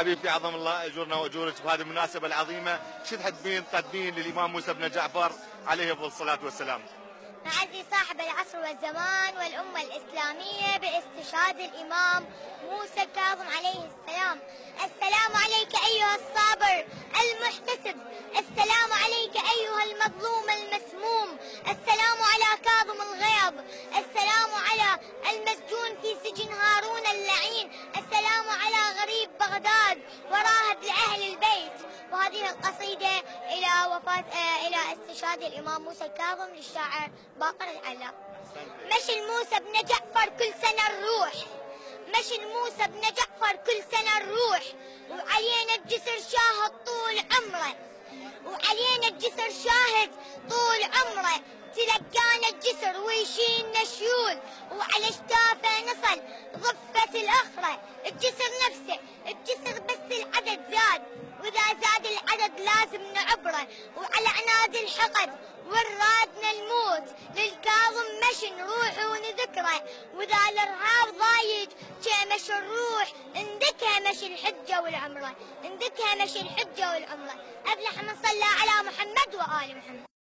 حبيبتي عظم الله اجورنا واجورك بهذه المناسبه العظيمه، شو تقدمين للامام موسى بن جعفر عليه افضل الصلاه والسلام؟ نعزي صاحب العصر والزمان والامه الاسلاميه باستشهاد الامام موسى الكاظم عليه السلام. السلام عليك ايها الصابر المحتسب، السلام عليك ايها المظلوم المسموم، السلام على كاظم الغيظ، السلام على المسجون في سجن هارون اللعين، السلام على غريب بغداد وراهب لأهل البيت. وهذه القصيدة إلى استشهاد الإمام موسى الكاظم للشاعر باقر العلا. مشي الموسى بن جعفر كل سنة نروح، مشي الموسى بن جعفر كل سنة نروح، وعلينا الجسر شاهد طول عمره، وعلينا الجسر شاهد طول عمره، تلقانا الجسر ويشيلنا شيول، وعلى اشتافه نصل ضفة الأخرة. الجسر نفسه الجسر بس العدد زاد، وإذا زاد العدد لازم نعبره، وعلى عناد الحقد ورادنا الموت للكاظم مشي نروح ونذكره، وإذا الإرهاب ضايج كمشي الروح اندكها مشي الحجة والعمرة، اندكها مشي الحجة والعمرة. أفلح من صلى على محمد وآل محمد.